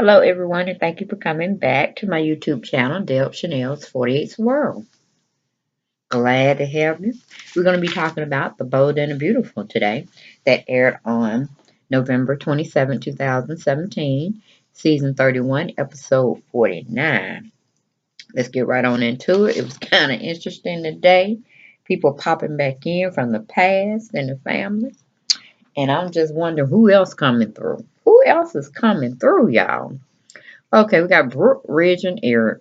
Hello, everyone, and thank you for coming back to my YouTube channel, Deb Chanel's 48th World. Glad to have you. We're going to be talking about The Bold and the Beautiful today, that aired on November 27, 2017, season 31, episode 49. Let's get right on into it. It was kind of interesting today. People popping back in from the past and the family. And I'm just wondering who else coming through. Who else is coming through, y'all? Okay, we got Brooke, Ridge, and Eric.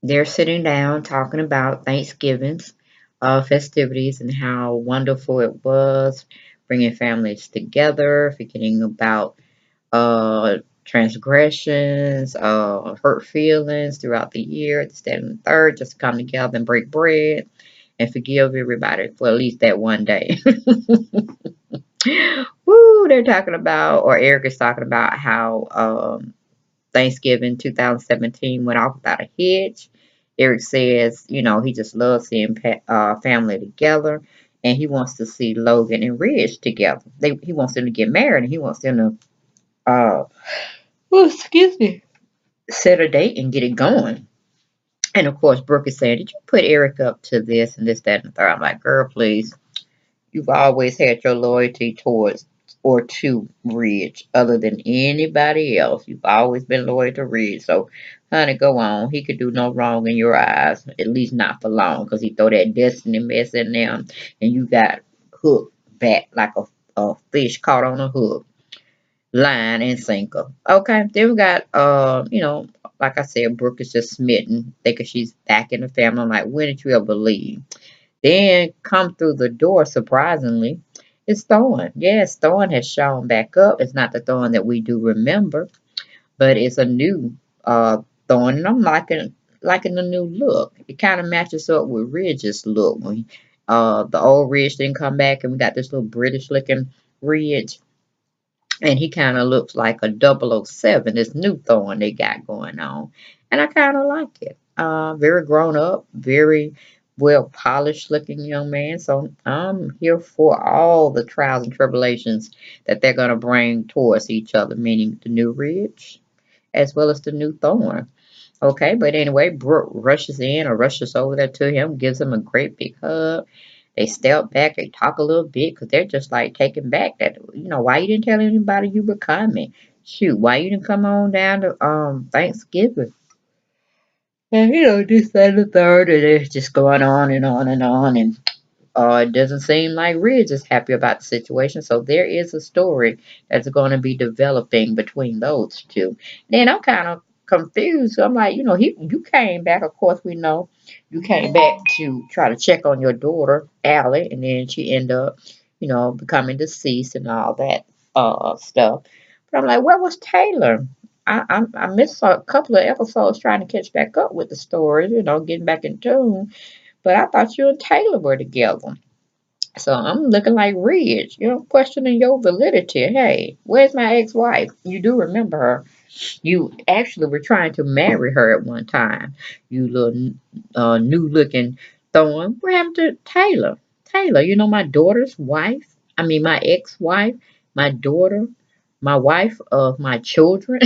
They're sitting down talking about Thanksgiving's festivities and how wonderful it was, bringing families together, forgetting about transgressions, hurt feelings throughout the year, the second and third, just come together and break bread and forgive everybody for at least that one day. Woo, they're talking about, or Eric is talking about how Thanksgiving 2017 went off without a hitch. Eric says, he just loves seeing family together, and he wants to see Logan and Ridge together. He wants them to get married, and he wants them to, excuse me, set a date and get it going. And of course, Brooke is saying, "Did you put Eric up to this and this, that, and the third?" I'm like, "Girl, please. You've always had your loyalty towards or to Ridge other than anybody else. You've always been loyal to Ridge. So, honey, go on. He could do no wrong in your eyes, at least not for long, because he throw that destiny mess in there, and you got hooked back like a fish caught on a hook, line and sinker. Okay, then we got, like I said, Brooke is just smitten, thinking she's back in the family. I'm like, when did you ever leave? Then come through the door, surprisingly, it's Thorn. Yes, Thorn has shown back up. It's not the Thorn that we do remember, but it's a new Thorn, and I'm liking the new look. It kind of matches up with Ridge's look. When the old Ridge didn't come back, and we got this little British looking Ridge, and he kind of looks like a 007. This new Thorn they got going on, and I kind of like it. Very grown up, very well polished looking young man. So I'm here for all the trials and tribulations that they're gonna bring towards each other, meaning the new Ridge as well as the new Thorn. Okay, but anyway, Brooke rushes in or rushes over there to him, gives him a great big hug. They step back, they talk a little bit because they're just like taken back that, why you didn't tell anybody you were coming? Shoot, why you didn't come on down to Thanksgiving? And this, that, and the third, and it's just going on and on and on. And it doesn't seem like Ridge is happy about the situation. So there is a story that's going to be developing between those two. Then I'm kind of confused. I'm like, you came back. Of course, we know you came back to try to check on your daughter, Allie, and then she ended up, becoming deceased and all that stuff. But I'm like, where was Taylor? I missed a couple of episodes trying to catch back up with the story, getting back in tune. But I thought you and Taylor were together. So I'm looking like Ridge, questioning your validity. Hey, where's my ex-wife? You do remember her. You actually were trying to marry her at one time. You little new looking Thorn. What happened to Taylor? Taylor, my daughter's wife. I mean, my ex-wife, my daughter, my wife of my children.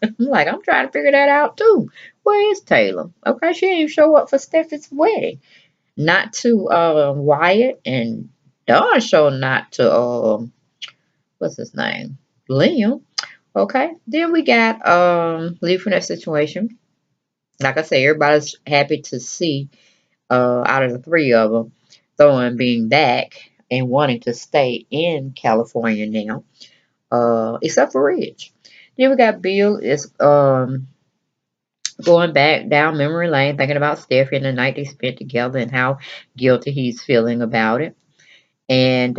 I'm trying to figure that out too. Where is Taylor? Okay, she didn't even show up for Steffi's wedding. Not to Wyatt, and darn sure not to what's his name? Liam. Okay. Then we got leave from that situation. Like I say, everybody's happy to see out of the three of them, Thorn being back and wanting to stay in California now. Except for Ridge. Then we got Bill is going back down memory lane, thinking about Steffi and the night they spent together and how guilty he's feeling about it. And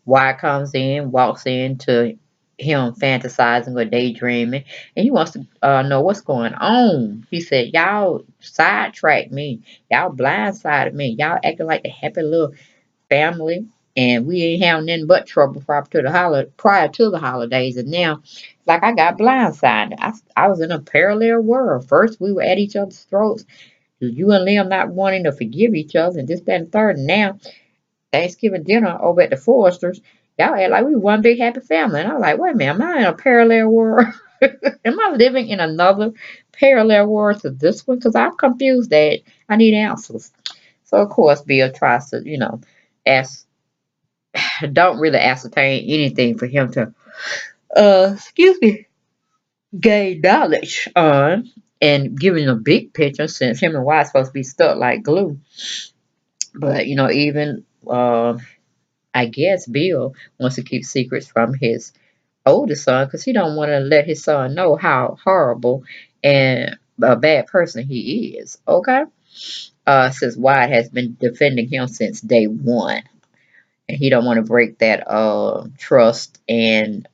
Wyatt comes in, walks into him fantasizing or daydreaming, and he wants to know what's going on. He said, "Y'all sidetracked me. Y'all blindsided me. Y'all acting like the happy little family, and we ain't having nothing but trouble prior to the holidays. And now, like I got blindsided. I was in a parallel world. First, we were at each other's throats. You and Liam not wanting to forgive each other, and this, that, and third. And now, Thanksgiving dinner over at the Foresters, Y'all act like we one big happy family. And I'm like, wait a minute, am I in a parallel world? Am I living in another parallel world to this one? Because I'm confused that I need answers. So of course Bill tries to, ask don't really ascertain anything for him to excuse me, gain knowledge on and giving a big picture since him and Wyatt supposed to be stuck like glue. But even I guess Bill wants to keep secrets from his oldest son because he don't want to let his son know how horrible and a bad person he is. Okay, since Wyatt has been defending him since day one, and he don't want to break that trust and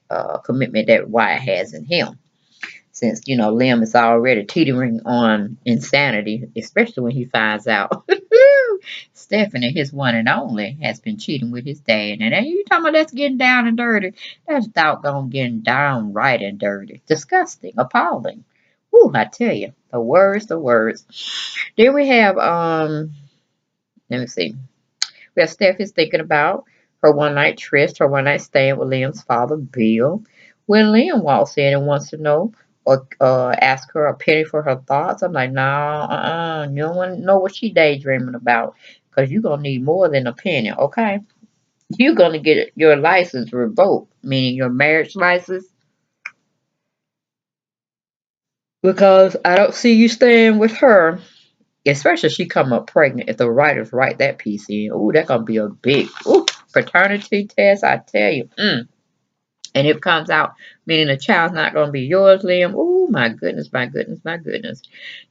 commitment that Wyatt has in him. Since Liam is already teetering on insanity, especially when he finds out Stephanie, his one and only, has been cheating with his dad. And then you talking about that's getting down and dirty. That's doggone getting downright and dirty. Disgusting. Appalling. Whew, I tell you. The words, the words. Then we have let me see. We have Steph is thinking about her one night tryst, her one night stand with Liam's father, Bill. When Liam walks in and wants to know or ask her a penny for her thoughts, I'm like, no, you don't want to know what she daydreaming about because you're going to need more than a penny, okay? You're going to get your license revoked, meaning your marriage license, because I don't see you staying with her. Especially if she come up pregnant, if the writers write that piece in. Ooh, that's gonna be a big paternity test, I tell you. And if it comes out meaning the child's not gonna be yours, Liam. Ooh, my goodness, my goodness, my goodness.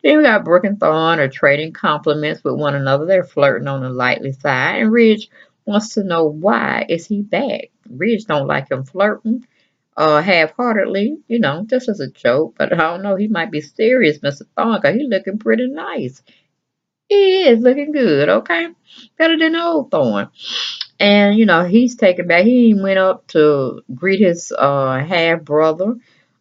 Then we got Brooke and Thorne are trading compliments with one another. They're flirting on the lightly side. And Ridge wants to know why is he back. Ridge don't like him flirting. Half-heartedly, just as a joke, but I don't know, he might be serious, Mr. Thorne, because he's looking pretty nice. He is looking good, okay? Better than the old Thorn. And, he's taken back. He went up to greet his half brother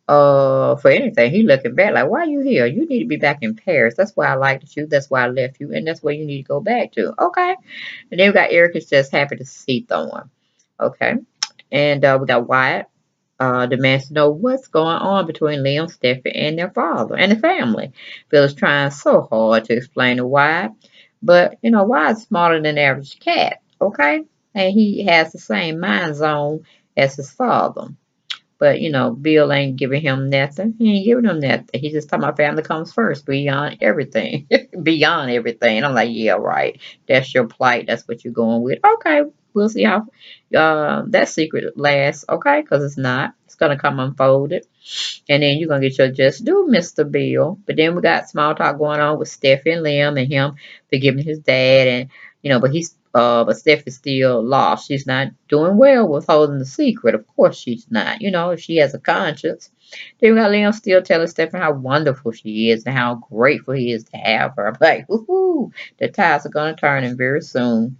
for anything. He looking back like, why are you here? You need to be back in Paris. That's why I liked you. That's why I left you. And that's where you need to go back to. Okay. And then we got Eric is just happy to see Thorn. Okay. And we got Wyatt demands to know what's going on between Liam, Steffi, and their father and the family. Bill is trying so hard to explain to Wyatt, but Wyatt's smarter than the average cat, okay? And he has the same mind zone as his father. But Bill ain't giving him nothing. He ain't giving him nothing. He's just talking about family comes first, beyond everything. Beyond everything. I'm like, yeah, right. That's your plight. That's what you're going with. Okay, we'll see how that secret lasts, okay? Because it's not. It's gonna come unfolded. And then you're gonna get your just due, Mr. Bill. But then we got small talk going on with Steffi and Liam and him forgiving his dad, and but Steph is still lost. She's not doing well with holding the secret. Of course she's not. If she has a conscience. Then we got Liam still telling Stephanie how wonderful she is and how grateful he is to have her. I'm like, woohoo, the tides are gonna turn in very soon.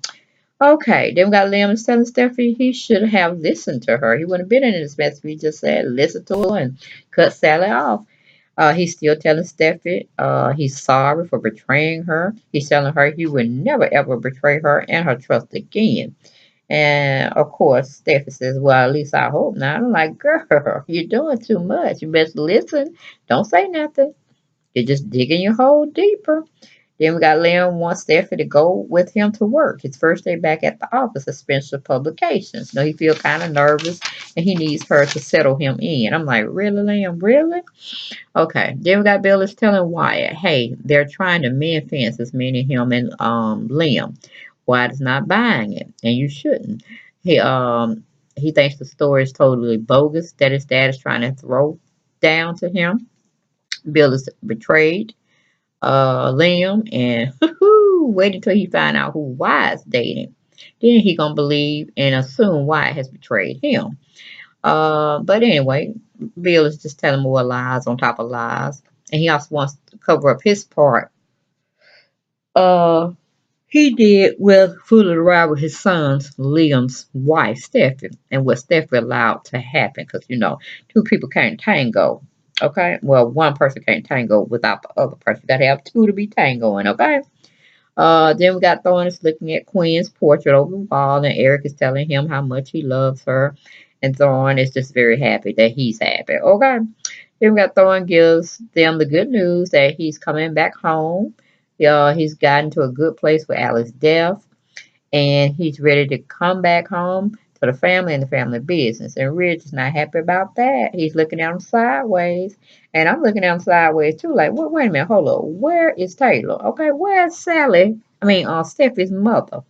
Okay, then we got Liam telling Stephanie he should have listened to her. He wouldn't have been in this mess if he just said listen to her and cut Sally off. He's still telling Steffi he's sorry for betraying her. He's telling her he would never ever betray her and her trust again. And of course, Steffi says, well, at least I hope not. I'm like, girl, you're doing too much. You best listen. Don't say nothing. You're just digging your hole deeper. Then we got Liam wants Steffi to go with him to work. His first day back at the office of Spencer Publications. He feels kind of nervous and he needs her to settle him in. I'm like, really, Liam? Really? Okay. Then we got Bill is telling Wyatt, hey, they're trying to mend fences, meaning him and Liam. Wyatt is not buying it, and you shouldn't. He thinks the story is totally bogus that his dad is trying to throw down to him. Bill is betrayed Liam and wait until he find out who Wyatt's dating. Then he gonna believe and assume Wyatt has betrayed him. But anyway, Bill is just telling more lies on top of lies. And he also wants to cover up his part. He did with fooling around with his son's Liam's wife, Steffi, and what Steffi allowed to happen. Because, two people can't tango. Okay? Well, one person can't tango without the other person. You got to have two to be tangoing, okay? Then we got Thorne is looking at Quinn's portrait over the wall, and Eric is telling him how much he loves her. And Thorne is just very happy that he's happy. Okay. Then we got Thorne gives them the good news that he's coming back home. He's gotten to a good place with Alice's death, and he's ready to come back home to the family and the family business. And Ridge is not happy about that. He's looking at him sideways, and I'm looking at him sideways too. Like, wait a minute, hold up. Where is Taylor? Okay, where's Sally? I mean, Steffi's mother.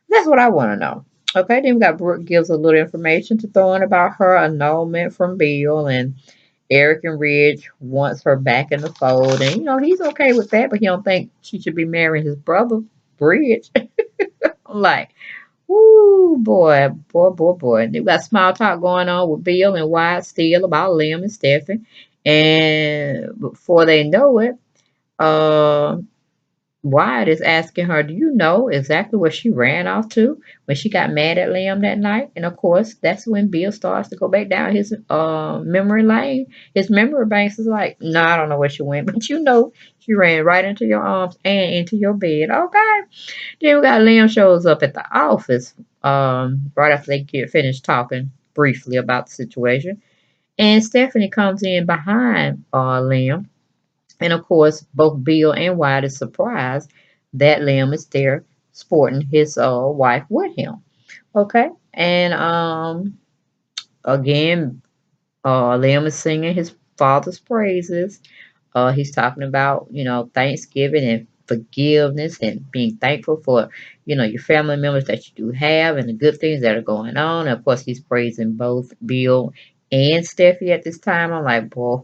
That's what I want to know. Okay, then we got Brooke gives a little information to Thorne about her annulment from Bill, and Eric and Ridge wants her back in the fold, and he's okay with that, but he don't think she should be marrying his brother, Bridge. I'm like, woo, boy, boy, boy, boy. They got small talk going on with Bill and Wyatt still about Liam and Stephen, and before they know it, uh, Wyatt is asking her, do you know exactly where she ran off to when she got mad at Liam that night? And of course, that's when Bill starts to go back down his memory lane. His memory banks is like, no, I don't know where she went, but she ran right into your arms and into your bed. Okay. Then we got Liam shows up at the office right after they get finished talking briefly about the situation. And Stephanie comes in behind Liam, and of course, both Bill and Wyatt is surprised that Liam is there sporting his wife with him. Okay. And again, Liam is singing his father's praises. He's talking about, Thanksgiving and forgiveness and being thankful for, your family members that you do have and the good things that are going on. And of course, he's praising both Bill and Steffi at this time. I'm like, boy,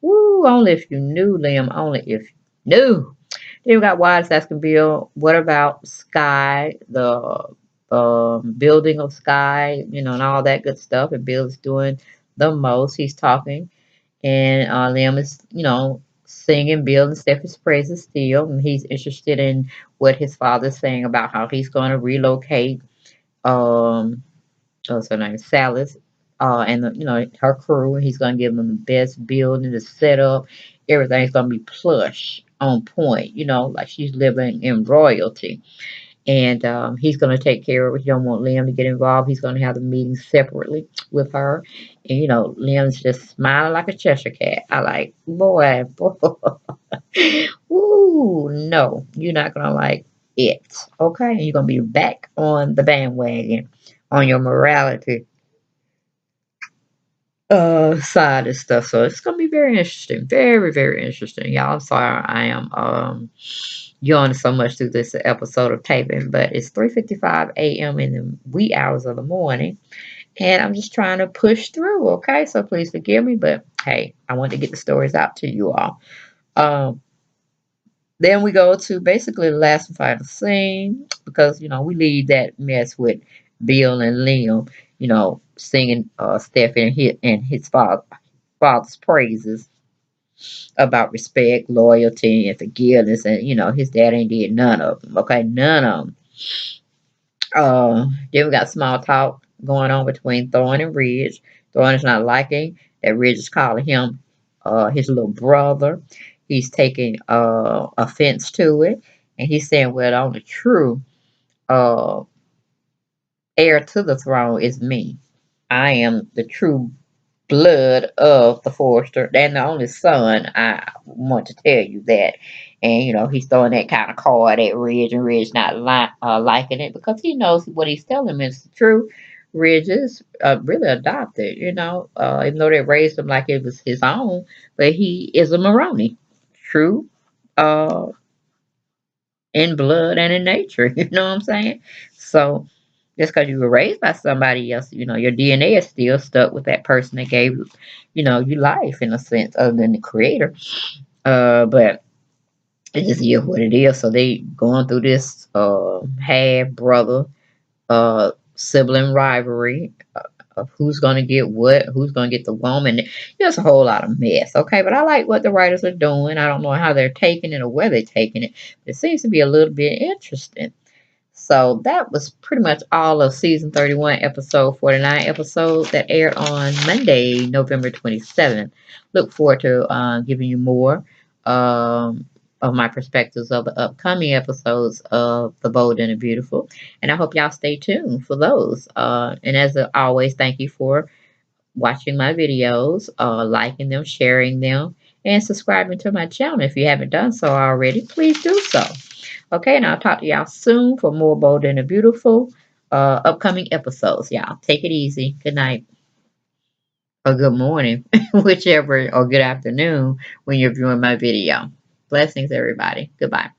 woo, only if you knew, Liam, only if you knew. Then we got Wise asking Bill, what about Sky, the building of Sky, and all that good stuff. And Bill's doing the most. He's talking, and Liam is, singing Bill and Stephanie's praises still. And he's interested in what his father's saying about how he's going to relocate. What's her name? Salas, and her crew. He's gonna give them the best building, the setup, everything's gonna be plush, on point. Like she's living in royalty. And he's gonna take care of it. He don't want Liam to get involved. He's gonna have the meeting separately with her. And Liam's just smiling like a Cheshire cat. I like, boy, boy. Ooh, no, you're not gonna like it. Okay, and you're gonna be back on the bandwagon on your morality side and stuff. So it's gonna be very interesting. Very, very interesting. Y'all, I'm sorry I am yawning so much through this episode of taping, but it's 3:55 a.m. in the wee hours of the morning. And I'm just trying to push through, okay? So please forgive me, but hey, I want to get the stories out to you all. Then we go to basically the last and final scene because, we leave that mess with Bill and Liam, singing Stephanie and his father's praises about respect, loyalty, and forgiveness. And, his dad ain't did none of them. Okay, none of them. Then we got small talk going on between Thorne and Ridge. Thorne is not liking that Ridge is calling him his little brother. He's taking offense to it, and he's saying, "Well, the only true uh, heir to the throne is me. I am the true blood of the Forrester and the only son. I want to tell you that." And he's throwing that kind of card at Ridge, and Ridge not liking it because he knows what he's telling him is true. Ridge is really adopted, even though they raised him like it was his own, but he is a Maroney, true, uh, in blood and in nature. You know what I'm saying? So just because you were raised by somebody else, your DNA is still stuck with that person that gave you life in a sense, other than the creator. But it just is what it is. So they going through this half brother sibling rivalry of who's gonna get what, who's gonna get the woman. There's a whole lot of mess. Okay, but I like what the writers are doing. I don't know how they're taking it or where they're taking it, but it seems to be a little bit interesting. So that was pretty much all of season 31, episode 49 episode that aired on Monday, November 27th. Look forward to giving you more of my perspectives of the upcoming episodes of The Bold and the Beautiful. And I hope y'all stay tuned for those. And as always, thank you for watching my videos, liking them, sharing them, and subscribing to my channel. If you haven't done so already, please do so. Okay, and I'll talk to y'all soon for more Bold and the Beautiful upcoming episodes. Y'all take it easy. Good night or good morning, whichever, or good afternoon when you're viewing my video. Blessings, everybody. Goodbye.